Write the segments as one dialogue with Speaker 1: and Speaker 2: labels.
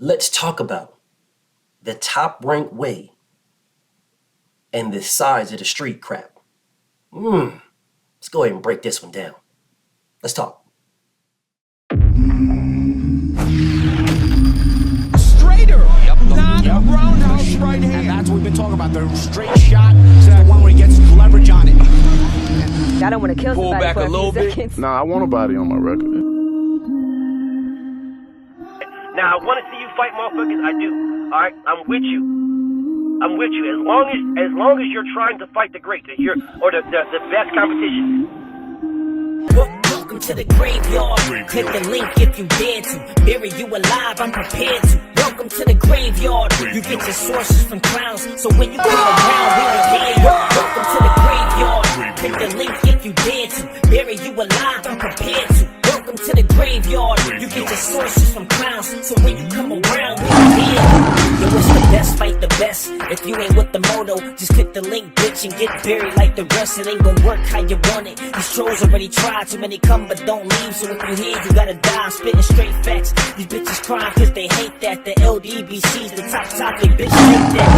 Speaker 1: Let's talk about the top ranked way and the size of the street crap. Let's go ahead and break this one down. Let's talk.
Speaker 2: Straighter, not a roundhouse right hand.
Speaker 3: And that's what we've been talking about. The straight shot is the one where he gets leverage on it.
Speaker 4: I don't want to kill
Speaker 2: Pull
Speaker 4: somebody
Speaker 2: back
Speaker 4: for
Speaker 2: a little
Speaker 4: few
Speaker 2: bit.
Speaker 4: seconds.
Speaker 5: Nah, I want a body on my record.
Speaker 6: Now I want to see you fight, motherfuckers. I do. All right, I'm with you. I'm with you. As long as you're trying to fight the greats, the best competition.
Speaker 7: Welcome to the graveyard. Click the link if you dare to. Bury you alive, I'm prepared to. Welcome to the graveyard. You get your sources from clowns, so when you come around, we don't hear you. Welcome to the graveyard. Click the link if you dare to. Bury you alive, I'm prepared to. Welcome to the graveyard. You get your sources from clowns, so when you come around, we don't hear you. Yo, it's the best, fight the best. If you ain't with the moto, just click the link, bitch, and get buried like the rest. It ain't gonna work how you want it. These trolls already tried, too many come but don't leave. So if you hear, you gotta die. I'm spitting straight facts. These bitches crying cause they hate that. The LDBC's the top topic, bitch, hate that.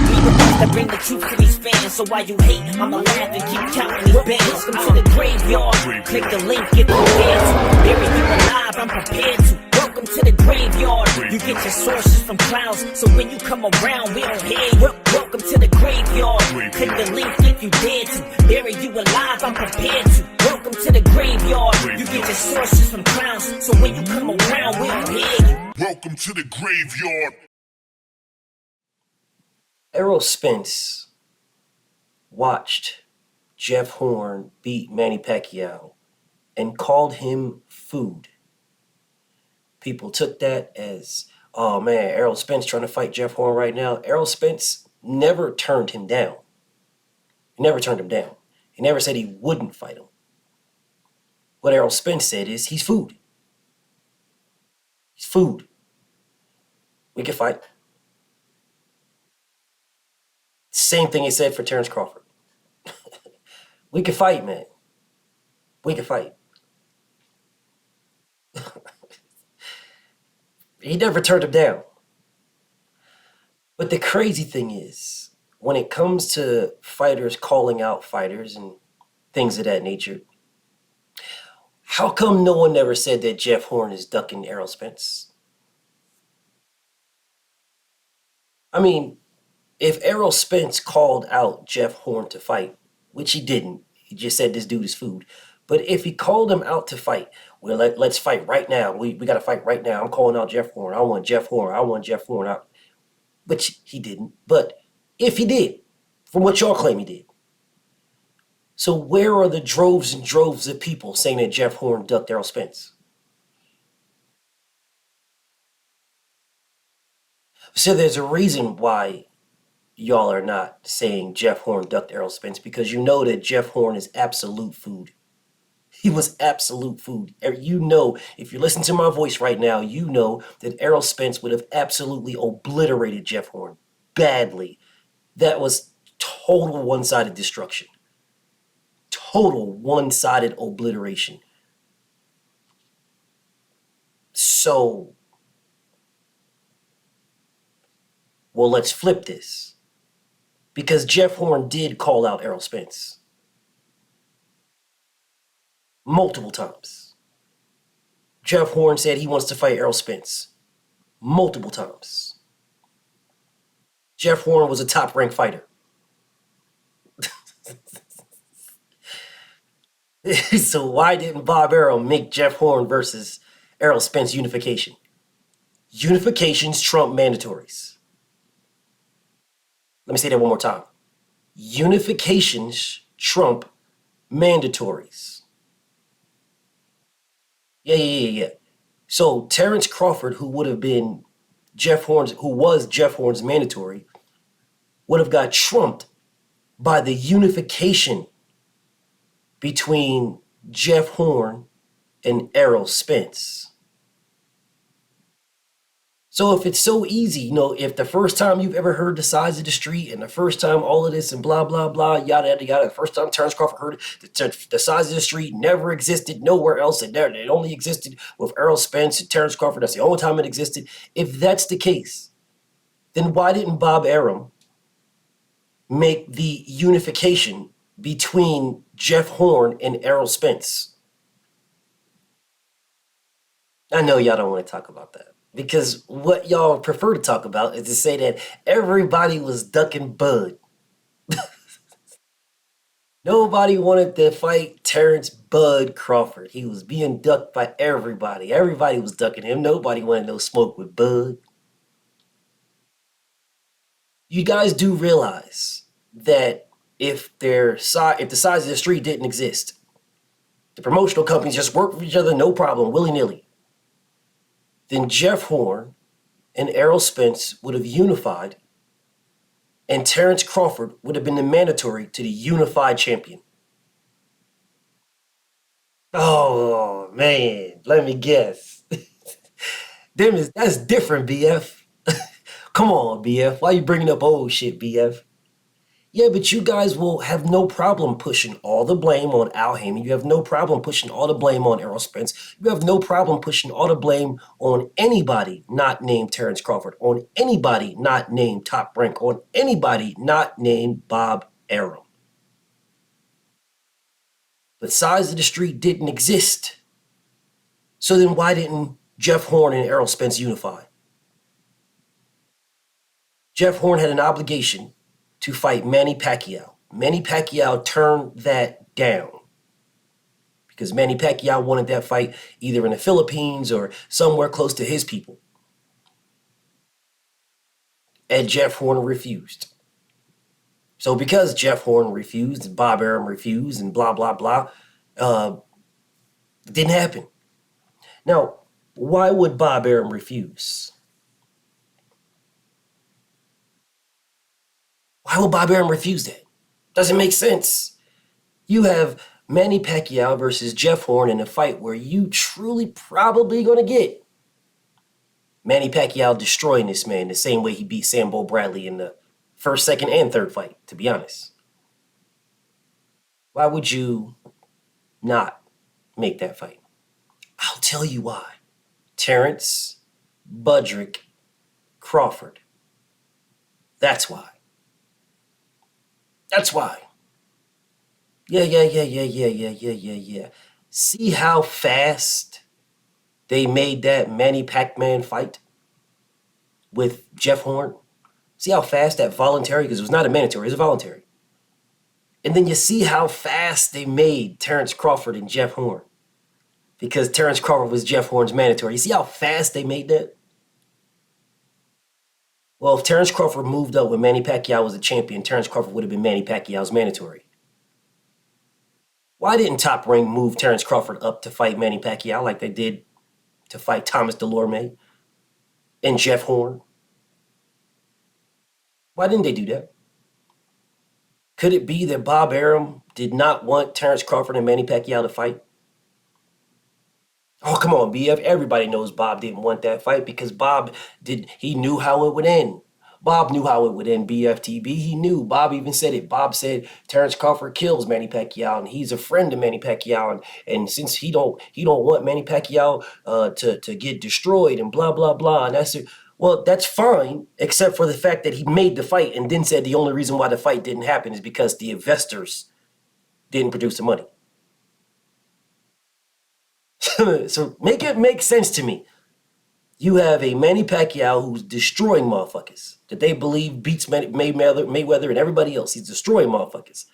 Speaker 7: We the ones that bring the truth to these fans. So while you hate, I'ma laugh and keep counting these bands. Welcome to the graveyard. Click the link if you dare to. Bury you alive, I'm prepared to. Welcome to the graveyard. You get your sources from clowns, so when you come around, we don't hear you. Welcome to the graveyard. Click the link if you dare to. Bury you alive, I'm prepared to. Welcome to the graveyard. You get your sources from clowns, so when you come around, we don't hear you.
Speaker 8: Welcome to the graveyard.
Speaker 1: Errol Spence watched Jeff Horn beat Manny Pacquiao and called him food. People took that as, oh man, Errol Spence trying to fight Jeff Horn right now. Errol Spence never turned him down. He never turned him down. He never said he wouldn't fight him. What Errol Spence said is, he's food. He's food. We can fight. Same thing he said for Terrence Crawford. We can fight, man. We can fight. He never turned him down. But the crazy thing is, when it comes to fighters calling out fighters and things of that nature, how come no one ever said that Jeff Horn is ducking Errol Spence? I mean, if Errol Spence called out Jeff Horn to fight, which he didn't, he just said this dude is food. But if he called him out to fight, well, let's fight right now. We got to fight right now. I'm calling out Jeff Horn. I want Jeff Horn. I want Jeff Horn out. Which he didn't. But if he did, from what y'all claim he did. So where are the droves and droves of people saying that Jeff Horn ducked Errol Spence? So there's a reason why y'all are not saying Jeff Horn ducked Errol Spence, because you know that Jeff Horn is absolute food. He was absolute food. You know, if you listen to my voice right now, you know that Errol Spence would have absolutely obliterated Jeff Horn badly. That was total one-sided destruction. Total one-sided obliteration. So, well, let's flip this. Because Jeff Horn did call out Errol Spence. Multiple times. Jeff Horn said he wants to fight Errol Spence. Multiple times. Jeff Horn was a top-ranked fighter. So why didn't Bob Arrow make Jeff Horn versus Errol Spence unification? Unifications trump mandatories. Let me say that one more time. Unifications trump mandatories. Yeah. So Terrence Crawford, who would have been Jeff Horn's, who was Jeff Horn's mandatory, would have got trumped by the unification between Jeff Horn and Errol Spence. So if it's so easy, if the first time you've ever heard the size of the street and the first time all of this and blah, blah, blah, yada, yada, yada, the first time Terrence Crawford heard it, the size of the street never existed nowhere else. It only existed with Errol Spence and Terrence Crawford. That's the only time it existed. If that's the case, then why didn't Bob Arum make the unification between Jeff Horn and Errol Spence? I know y'all don't want to talk about that. Because what y'all prefer to talk about is to say that everybody was ducking Bud. Nobody wanted to fight Terrence Bud Crawford. He was being ducked by everybody. Everybody was ducking him. Nobody wanted no smoke with Bud. You guys do realize that if the size of the street didn't exist, the promotional companies just work with each other, no problem, willy-nilly, then Jeff Horn and Errol Spence would have unified, and Terrence Crawford would have been the mandatory to the unified champion. Oh, man, let me guess. That's different, BF. Come on, BF. Why you bringing up old shit, BF? Yeah, but you guys will have no problem pushing all the blame on Al Heyman. You have no problem pushing all the blame on Errol Spence. You have no problem pushing all the blame on anybody not named Terrence Crawford, on anybody not named Toprank, on anybody not named Bob Arum. But size of the street didn't exist. So then why didn't Jeff Horn and Errol Spence unify? Jeff Horn had an obligation to fight Manny Pacquiao. Manny Pacquiao turned that down because Manny Pacquiao wanted that fight either in the Philippines or somewhere close to his people. And Jeff Horn refused. So because Jeff Horn refused and Bob Arum refused and blah, blah, blah, it didn't happen. Now, why would Bob Arum refuse? Why would Bob Arum refuse that? Doesn't make sense. You have Manny Pacquiao versus Jeff Horn in a fight where you truly probably going to get Manny Pacquiao destroying this man the same way he beat Sambo Bradley in the first, second, and third fight, to be honest. Why would you not make that fight? I'll tell you why. Terrence, Buddrick, Crawford. That's why. That's why. Yeah. See how fast they made that Manny Pac-Man fight with Jeff Horn? See how fast that voluntary, because it was not a mandatory, it was a voluntary. And then you see how fast they made Terrence Crawford and Jeff Horn, because Terrence Crawford was Jeff Horn's mandatory. You see how fast they made that? Well, if Terrence Crawford moved up when Manny Pacquiao was a champion, Terrence Crawford would have been Manny Pacquiao's mandatory. Why didn't Top Rank move Terrence Crawford up to fight Manny Pacquiao like they did to fight Thomas Delorme and Jeff Horn? Why didn't they do that? Could it be that Bob Arum did not want Terrence Crawford and Manny Pacquiao to fight? Oh, come on, BF. Everybody knows Bob didn't want that fight because he knew how it would end. Bob knew how it would end, BFTB. He knew. Bob even said it. Bob said Terrence Crawford kills Manny Pacquiao, and he's a friend of Manny Pacquiao. And since he don't want Manny Pacquiao to get destroyed and blah, blah, blah. And that's it. Well, that's fine, except for the fact that he made the fight and then said the only reason why the fight didn't happen is because the investors didn't produce the money. So make it make sense to me. You have a Manny Pacquiao who's destroying motherfuckers that they believe beats Mayweather and everybody else. He's destroying motherfuckers.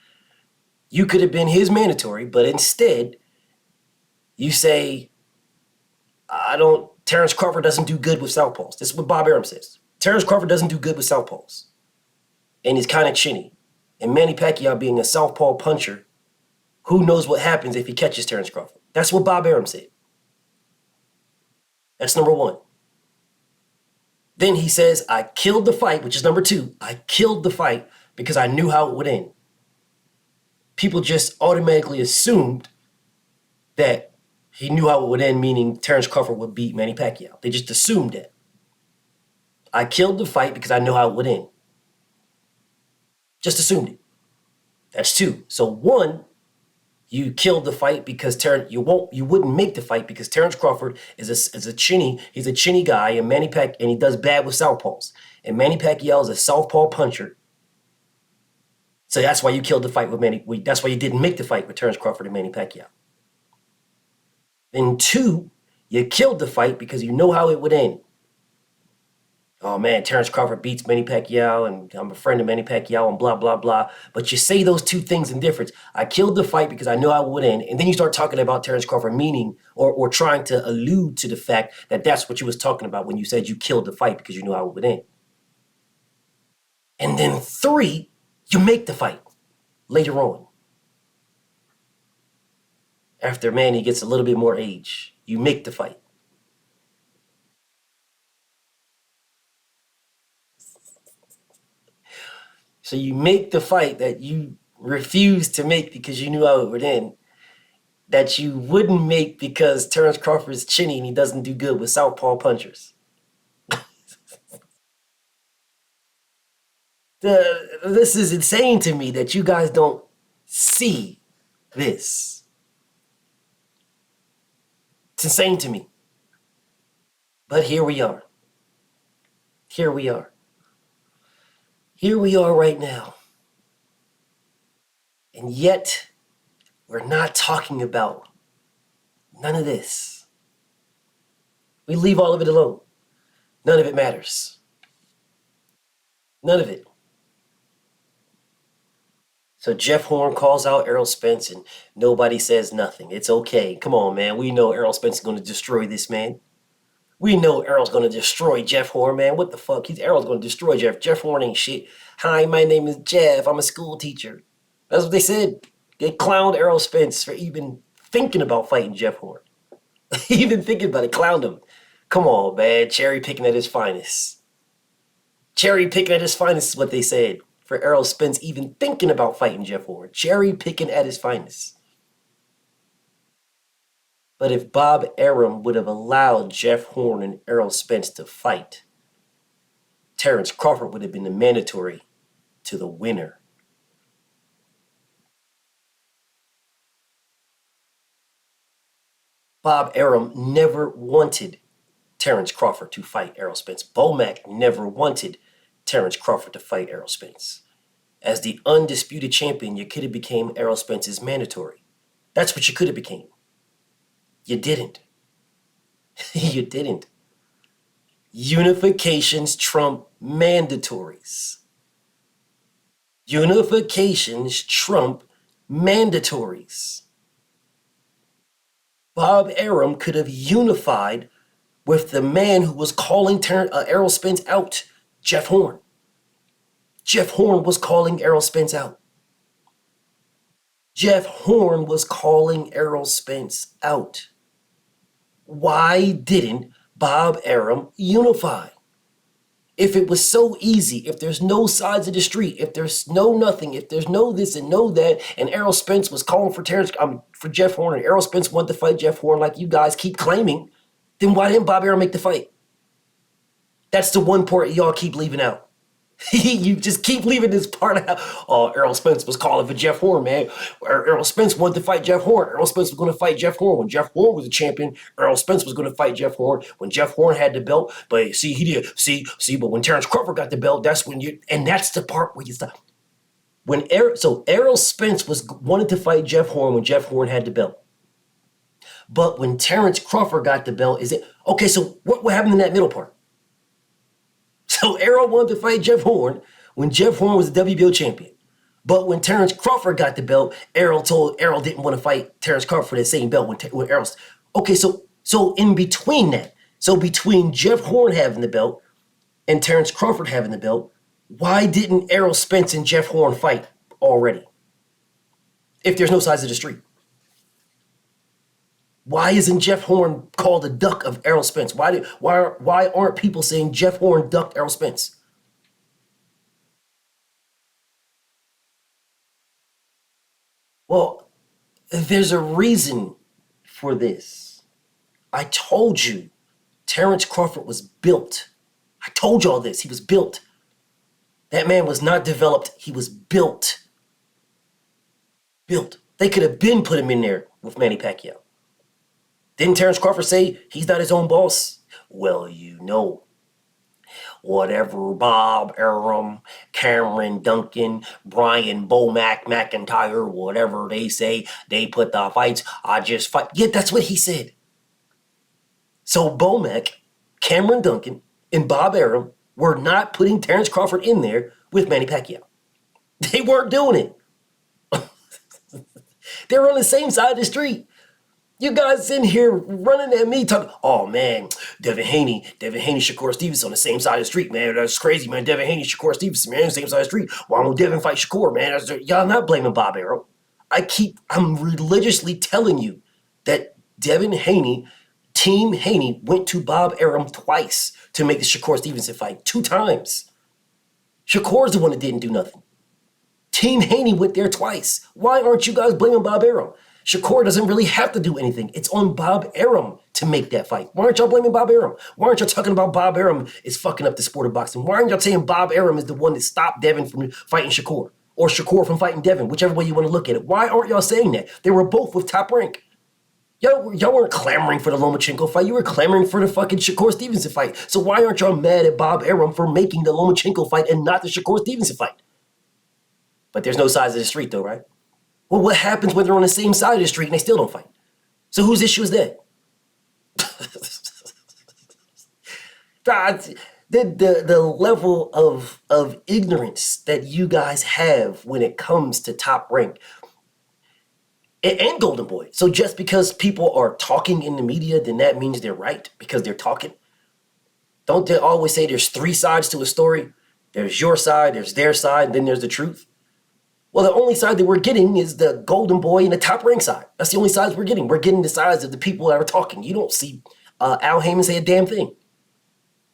Speaker 1: You could have been his mandatory, but instead you say, Terrence Crawford doesn't do good with southpaws. This is what Bob Arum says. Terrence Crawford doesn't do good with southpaws. And he's kind of chinny. And Manny Pacquiao being a southpaw puncher, who knows what happens if he catches Terrence Crawford? That's what Bob Arum said. That's number one. Then he says, I killed the fight, which is number two. I killed the fight because I knew how it would end. People just automatically assumed that he knew how it would end, meaning Terrence Crawford would beat Manny Pacquiao. They just assumed that. I killed the fight because I know how it would end. Just assumed it. That's two. So one, you killed the fight because you wouldn't make the fight because Terrence Crawford is a chinny. He's a chinny guy, and and he does bad with southpaws. And Manny Pacquiao is a southpaw puncher. So that's why you killed the fight with Manny. That's why you didn't make the fight with Terrence Crawford and Manny Pacquiao. Then two, you killed the fight because you know how it would end. Oh man, Terrence Crawford beats Manny Pacquiao, and I'm a friend of Manny Pacquiao, and blah, blah, blah. But you say those two things in difference. I killed the fight because I know how it would end. And then you start talking about Terrence Crawford meaning or trying to allude to the fact that that's what you was talking about when you said you killed the fight because you knew how it would end. And then three, you make the fight later on. After Manny gets a little bit more age, you make the fight. So you make the fight that you refused to make because you knew how it would end, that you wouldn't make because Terrence Crawford's chinny and he doesn't do good with southpaw punchers. This is insane to me that you guys don't see this. It's insane to me. But here we are. Here we are. Here we are right now. And yet, we're not talking about none of this. We leave all of it alone. None of it matters. None of it. So Jeff Horn calls out Errol Spence and nobody says nothing. It's okay. Come on, man. We know Errol Spence is going to destroy this man. We know Errol's going to destroy Jeff Horn, man. What the fuck? Errol's going to destroy Jeff. Jeff Horn ain't shit. Hi, my name is Jeff. I'm a school teacher. That's what they said. They clowned Errol Spence for even thinking about fighting Jeff Horn. Even thinking about it, clowned him. Come on, man. Cherry picking at his finest. Cherry picking at his finest is what they said. For Errol Spence even thinking about fighting Jeff Horn. Cherry picking at his finest. But if Bob Arum would have allowed Jeff Horn and Errol Spence to fight, Terrence Crawford would have been the mandatory to the winner. Bob Arum never wanted Terrence Crawford to fight Errol Spence. Bomac never wanted Terrence Crawford to fight Errol Spence. As the undisputed champion, you could have became Errol Spence's mandatory. That's what you could have became. You didn't. You didn't. Unifications trump mandatories. Unifications trump mandatories. Bob Arum could have unified with the man who was calling Errol Spence out, Jeff Horn. Jeff Horn was calling Errol Spence out. Jeff Horn was calling Errol Spence out. Why didn't Bob Arum unify? If it was so easy, if there's no sides of the street, if there's no nothing, if there's no this and no that, and Errol Spence was calling for for Jeff Horn, and Errol Spence wanted to fight Jeff Horn like you guys keep claiming, then why didn't Bob Arum make the fight? That's the one part y'all keep leaving out. You just keep leaving this part out. Oh, Errol Spence was calling for Jeff Horn, man. Errol Spence wanted to fight Jeff Horn. Errol Spence was going to fight Jeff Horn. When Jeff Horn was a champion, Errol Spence was going to fight Jeff Horn. When Jeff Horn had the belt, but see, he did. See, but when Terrence Crawford got the belt, that's when and that's the part where you stop. Errol Spence wanted to fight Jeff Horn when Jeff Horn had the belt. But when Terrence Crawford got the belt, okay, so what happened in that middle part? So Errol wanted to fight Jeff Horn when Jeff Horn was the WBO champion. But when Terrence Crawford got the belt, Errol didn't want to fight Terrence Crawford for that same belt when Errol's. Okay, so in between that, so between Jeff Horn having the belt and Terrence Crawford having the belt, why didn't Errol Spence and Jeff Horn fight already? If there's no sides of the street. Why isn't Jeff Horn called a duck of Errol Spence? Why aren't people saying Jeff Horn ducked Errol Spence? Well, there's a reason for this. I told you, Terrence Crawford was built I told y'all this. He was built. That man was not developed. He was built. Built. They could have been put him in there with Manny Pacquiao. Didn't Terrence Crawford say he's not his own boss? Well, you know. Whatever Bob Arum, Cameron Duncan, Brian Bomac, McIntyre, whatever they say, they put the fights, I just fight. Yeah, that's what he said. So Bomac, Cameron Duncan, and Bob Arum were not putting Terrence Crawford in there with Manny Pacquiao. They weren't doing it. They were on the same side of the street. You guys in here running at me talking, oh man, Devin Haney, Shakur Stevenson on the same side of the street, man. That's crazy, man. Devin Haney, Shakur Stevenson, man, same side of the street. Why won't Devin fight Shakur, man? Y'all not blaming Bob Arum. I'm religiously telling you that Devin Haney, Team Haney, went to Bob Arum twice to make the Shakur Stevenson fight. 2 times. Shakur's the one that didn't do nothing. Team Haney went there twice. Why aren't you guys blaming Bob Arum? Shakur doesn't really have to do anything. It's on Bob Arum to make that fight. Why aren't y'all blaming Bob Arum? Why aren't y'all talking about Bob Arum is fucking up the sport of boxing? Why aren't y'all saying Bob Arum is the one that stopped Devin from fighting Shakur? Or Shakur from fighting Devin, whichever way you want to look at it. Why aren't y'all saying that? They were both with Top Rank. Y'all weren't clamoring for the Lomachenko fight. You were clamoring for the fucking Shakur Stevenson fight. So why aren't y'all mad at Bob Arum for making the Lomachenko fight and not the Shakur Stevenson fight? But there's no sides of the street though, right? Well, what happens when they're on the same side of the street and they still don't fight? So whose issue is that? the level of ignorance that you guys have when it comes to Top Rank and Golden Boy. So just because people are talking in the media, then that means they're right because they're talking. Don't they always say there's 3 sides to a story? There's your side, there's their side, and then there's the truth. Well, the only side that we're getting is the Golden Boy and the Top Rank side. That's the only sides we're getting. We're getting the sides of the people that are talking. You don't see Al Heyman say a damn thing.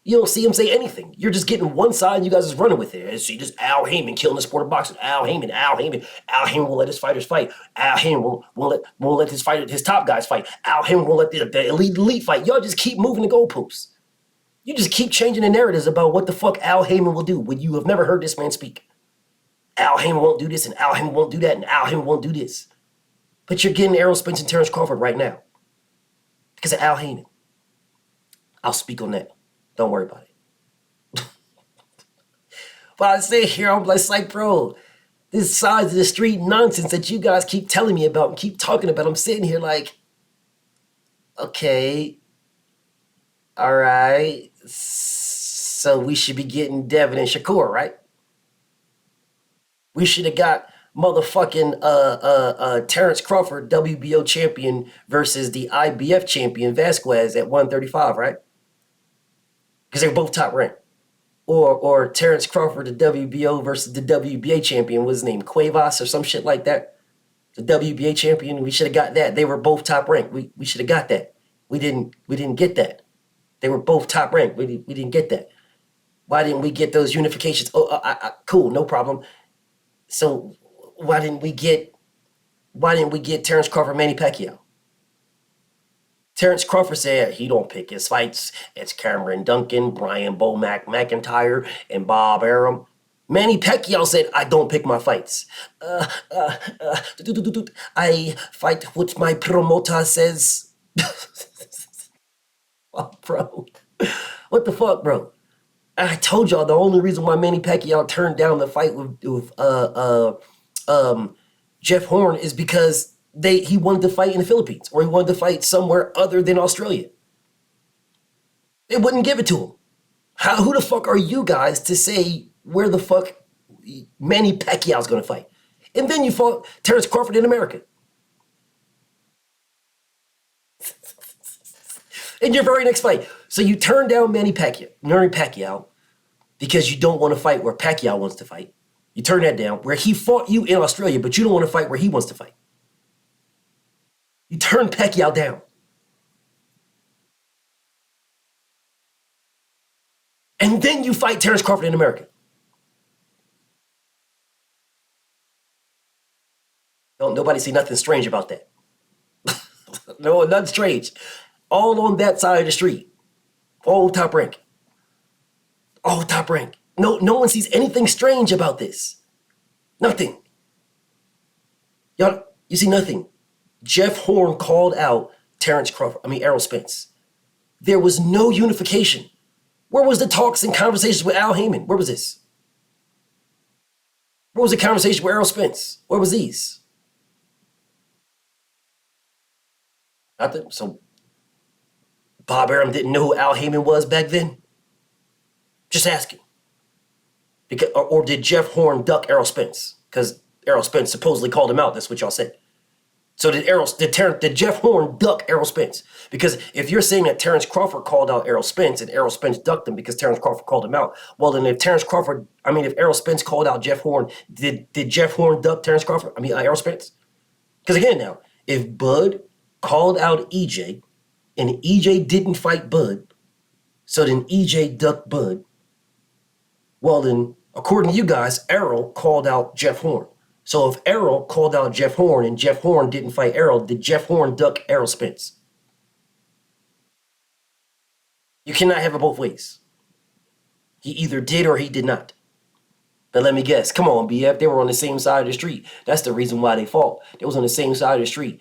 Speaker 1: You don't see him say anything. You're just getting one side and you guys is running with it. See, just Al Heyman killing the sport of boxing. Al Heyman. Al Heyman will let his fighters fight. Al Heyman won't let his top guys fight. Al Heyman won't let the elite fight. Y'all just keep moving the goalposts. You just keep changing the narratives about what the fuck Al Heyman will do when you have never heard this man speak. Al Heyman won't do this, and Al Heyman won't do that, and Al Heyman won't do this. But you're getting Errol Spence and Terrence Crawford right now because of Al Heyman. I'll speak on that. Don't worry about it. But I sit here, I'm like, bro, this sides of the street nonsense that you guys keep telling me about and keep talking about, I'm sitting here like, okay, all right, so we should be getting Devin and Shakur, right? We should have got motherfucking Terrence Crawford, WBO champion, versus the IBF champion, Vasquez, at 135, right? Because they're both Top Rank. Or Terrence Crawford, the WBO versus the WBA champion, what's his name, Cuevas or some shit like that? The WBA champion, we should have got that. They were both Top Rank. We should have got that. We didn't get that. They were both Top Rank. We didn't get that. Why didn't we get those unifications? Cool, no problem. So why didn't we get Terrence Crawford, Manny Pacquiao? Terrence Crawford said he don't pick his fights. It's Cameron Duncan, Brian Bomac, McIntyre, and Bob Arum. Manny Pacquiao said, I don't pick my fights. I fight what my promoter says. Oh, bro. What the fuck, bro? I told y'all the only reason why Manny Pacquiao turned down the fight with Jeff Horn is because he wanted to fight in the Philippines or he wanted to fight somewhere other than Australia. They wouldn't give it to him. Who the fuck are you guys to say where the fuck Manny Pacquiao's going to fight? And then you fought Terrence Crawford in America. In your very next fight. So you turn down Manny Pacquiao because you don't want to fight where Pacquiao wants to fight. You turn that down where he fought you in Australia, but you don't want to fight where he wants to fight. You turn Pacquiao down. And then you fight Terrence Crawford in America. Don't nobody see nothing strange about that. No, nothing strange. All on that side of the street. All Top Rank. Top Rank. No one sees anything strange about this. Nothing. Y'all, you see nothing. Jeff Horn called out Errol Spence. There was no unification. Where was the talks and conversations with Al Heyman? Where was this? Where was the conversation with Errol Spence? Where was these? Nothing. So Bob Arum didn't know who Al Heyman was back then? Just asking. Or did Jeff Horn duck Errol Spence? Because Errol Spence supposedly called him out. That's what y'all said. So did Jeff Horn duck Errol Spence? Because if you're saying that Terrence Crawford called out Errol Spence and Errol Spence ducked him because Terrence Crawford called him out, well then if Errol Spence called out Jeff Horn, did Jeff Horn duck Errol Spence? Because again now, if Bud called out EJ and EJ didn't fight Bud, so then EJ ducked Bud, well then, according to you guys, Errol called out Jeff Horn. So if Errol called out Jeff Horn and Jeff Horn didn't fight Errol, did Jeff Horn duck Errol Spence? You cannot have it both ways. He either did or he did not. But let me guess. Come on, BF. They were on the same side of the street. That's the reason why they fought. They was on the same side of the street.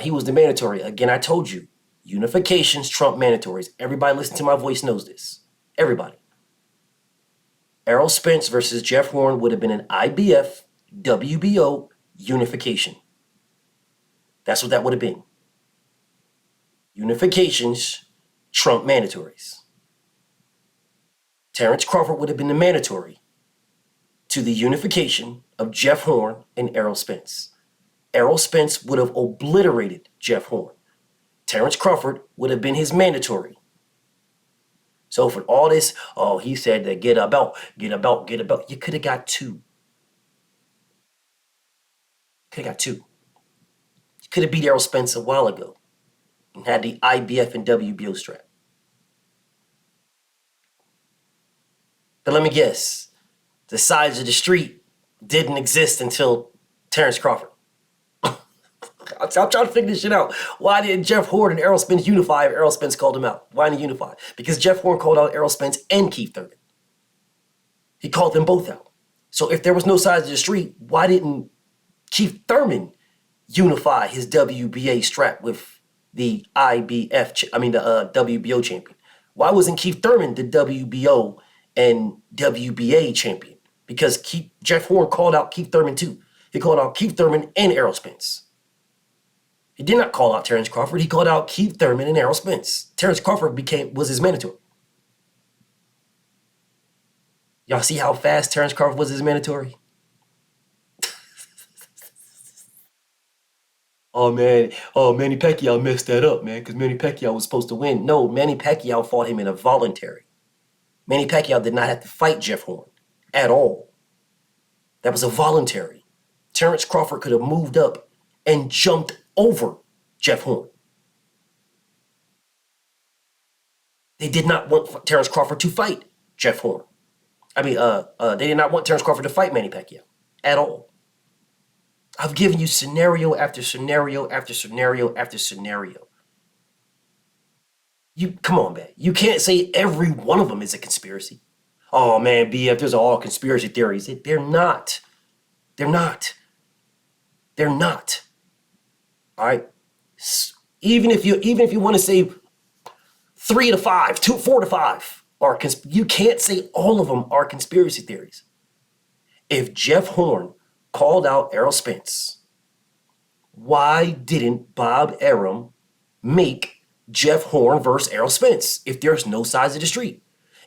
Speaker 1: He was the mandatory. Again, I told you. Unifications trump mandatories. Everybody listen to my voice knows this. Everybody. Errol Spence versus Jeff Horn would have been an IBF WBO unification. That's what that would have been. Unifications trump mandatories. Terrence Crawford would have been the mandatory to the unification of Jeff Horn and Errol Spence. Errol Spence would have obliterated Jeff Horn. Terrence Crawford would have been his mandatory. So for all this, he said that get a belt. You could have got two. You could have beat Errol Spence a while ago and had the IBF and WBO strap. But let me guess, the sides of the street didn't exist until Terrence Crawford. I'm trying to figure this shit out. Why did Jeff Horn and Errol Spence unify if Errol Spence called him out? Why didn't he unify? Because Jeff Horn called out Errol Spence and Keith Thurman. He called them both out. So if there was no sides of the street, why didn't Keith Thurman unify his WBA strap with the WBO champion? Why wasn't Keith Thurman the WBO and WBA champion? Because Jeff Horn called out Keith Thurman too. He called out Keith Thurman and Errol Spence. He did not call out Terrence Crawford. He called out Keith Thurman and Errol Spence. Terrence Crawford was his mandatory. Y'all see how fast Terrence Crawford was his mandatory? Manny Pacquiao messed that up, man, because Manny Pacquiao was supposed to win. No, Manny Pacquiao fought him in a voluntary. Manny Pacquiao did not have to fight Jeff Horn at all. That was a voluntary. Terrence Crawford could have moved up and jumped over Jeff Horn. They did not want Terrence Crawford to fight Jeff Horn. They did not want Terrence Crawford to fight Manny Pacquiao at all. I've given you scenario after scenario after scenario after scenario. Come on, man. You can't say every one of them is a conspiracy. Oh, man, BF, those are all conspiracy theories. They're not. They're not. All right? Even if you want to say 3 to 5, 4 to 5 are you can't say all of them are conspiracy theories. If Jeff Horn called out Errol Spence, why didn't Bob Arum make Jeff Horn versus Errol Spence if there's no sides of the street?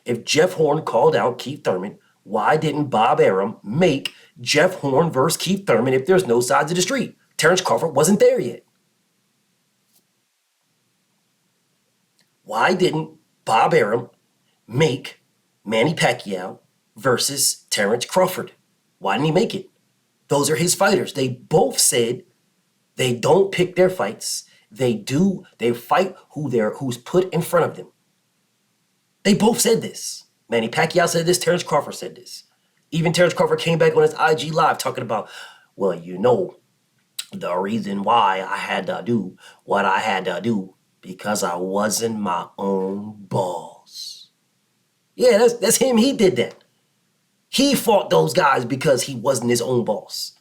Speaker 1: If Jeff Horn called out Keith Thurman, why didn't Bob Arum make Jeff Horn versus Keith Thurman if there's no sides of the street? Terrence Crawford wasn't there yet. Why didn't Bob Arum make Manny Pacquiao versus Terrence Crawford? Why didn't he make it? Those are his fighters. They both said they don't pick their fights. They fight who's put in front of them. They both said this. Manny Pacquiao said this, Terrence Crawford said this. Even Terrence Crawford came back on his IG Live talking about, well, the reason why I had to do what I had to do because I wasn't my own boss. Yeah, that's him. He did that. He fought those guys because he wasn't his own boss.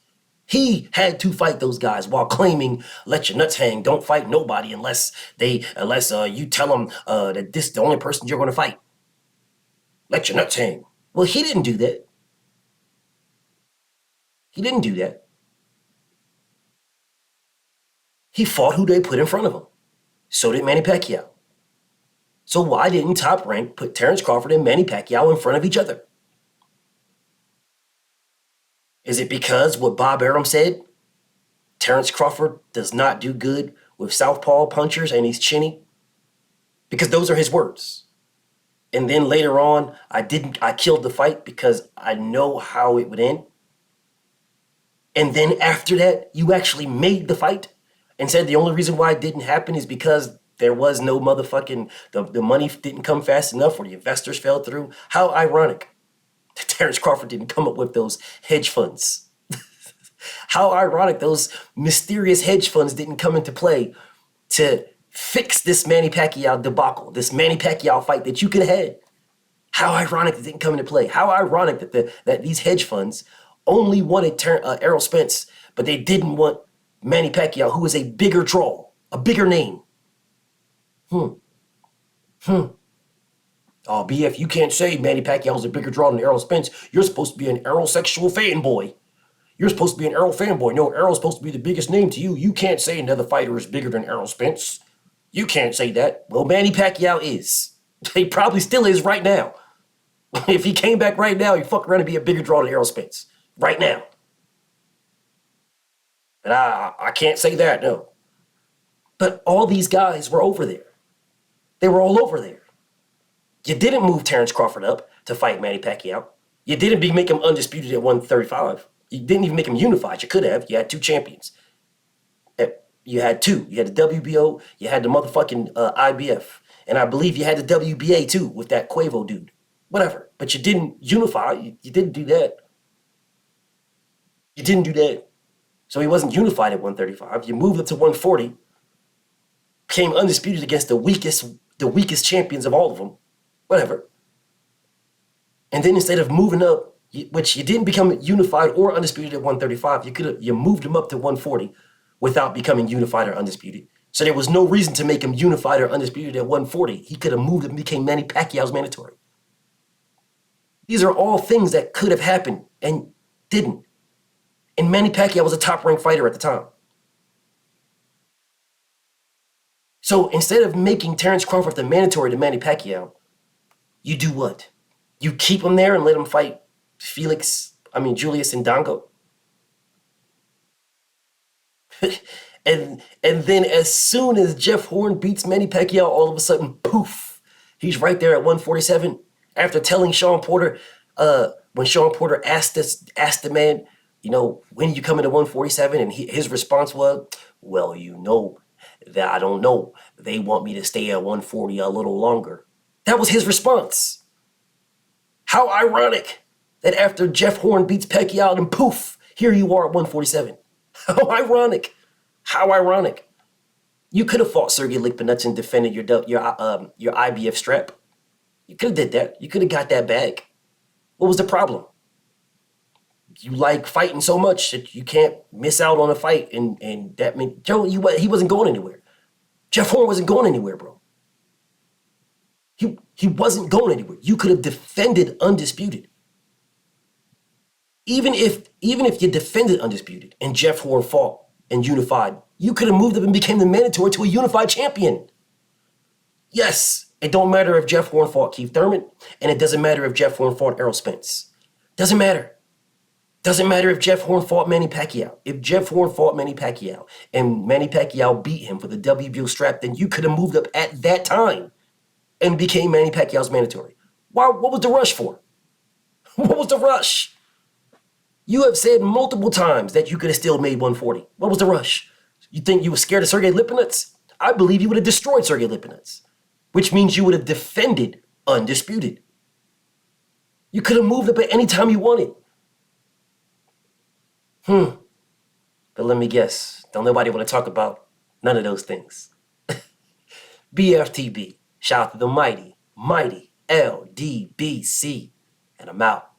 Speaker 1: He had to fight those guys while claiming, let your nuts hang, don't fight nobody unless you tell them that this is the only person you're going to fight. Let your nuts hang. Well, he didn't do that. He didn't do that. He fought who they put in front of him. So did Manny Pacquiao. So why didn't Top Rank put Terrence Crawford and Manny Pacquiao in front of each other? Is it because what Bob Arum said? Terrence Crawford does not do good with southpaw punchers and he's chinny? Because those are his words. And then later on, I killed the fight because I know how it would end. And then after that, you actually made the fight and said the only reason why it didn't happen is because there was no motherfucking, the money didn't come fast enough or the investors fell through. How ironic that Terrence Crawford didn't come up with those hedge funds. How ironic those mysterious hedge funds didn't come into play to fix this Manny Pacquiao debacle, this Manny Pacquiao fight that you could have had. How ironic it didn't come into play. How ironic that these hedge funds only wanted Errol Spence, but they didn't want Manny Pacquiao, who is a bigger draw, a bigger name. Oh, BF, you can't say Manny Pacquiao is a bigger draw than Errol Spence. You're supposed to be an Errol sexual fanboy. You're supposed to be an Errol fanboy. No, Errol's supposed to be the biggest name to you. You can't say another fighter is bigger than Errol Spence. You can't say that. Well, Manny Pacquiao is. He probably still is right now. If he came back right now, he'd fuck around and be a bigger draw than Errol Spence. Right now. But I can't say that, no. But all these guys were over there. They were all over there. You didn't move Terrence Crawford up to fight Manny Pacquiao. You didn't make him undisputed at 135. You didn't even make him unified. You could have. You had two champions. You had two. You had the WBO. You had the motherfucking IBF. And I believe you had the WBA too with that Quavo dude. Whatever. But you didn't unify. You didn't do that. You didn't do that. So he wasn't unified at 135. You moved up to 140. Became undisputed against the weakest champions of all of them. Whatever. And then instead of moving up, which you didn't become unified or undisputed at 135, you moved him up to 140 without becoming unified or undisputed. So there was no reason to make him unified or undisputed at 140. He could have moved and became Manny Pacquiao's mandatory. These are all things that could have happened and didn't. And Manny Pacquiao was a top-ranked fighter at the time. So instead of making Terrence Crawford the mandatory to Manny Pacquiao, you do what? You keep him there and let him fight Julius Indongo? and then as soon as Jeff Horn beats Manny Pacquiao, all of a sudden, poof, he's right there at 147. After telling Sean Porter, when Sean Porter asked the man, when you come into 147, and his response was, well, that I don't know. They want me to stay at 140 a little longer. That was his response. How ironic that after Jeff Horn beats Pacquiao, and poof, here you are at 147. How ironic. How ironic. You could have fought Sergey Lickpenutz and defended your IBF strap. You could have did that. You could have got that bag. What was the problem? You like fighting so much that you can't miss out on a fight, and that meant Joe, he wasn't going anywhere. Jeff Horn wasn't going anywhere, bro. He wasn't going anywhere. You could have defended undisputed. Even if you defended undisputed and Jeff Horn fought and unified, you could have moved up and became the mandatory to a unified champion. Yes, it don't matter if Jeff Horn fought Keith Thurman, and it doesn't matter if Jeff Horn fought Errol Spence. Doesn't matter. Doesn't matter if Jeff Horn fought Manny Pacquiao. If Jeff Horn fought Manny Pacquiao and Manny Pacquiao beat him for the WBO strap, then you could have moved up at that time and became Manny Pacquiao's mandatory. What was the rush for? What was the rush? You have said multiple times that you could have still made 140. What was the rush? You think you were scared of Sergey Lickpenutz? I believe you would have destroyed Sergey Lickpenutz, which means you would have defended undisputed. You could have moved up at any time you wanted. But let me guess, don't nobody want to talk about none of those things. BFTB, shout out to the mighty LDBC, and I'm out.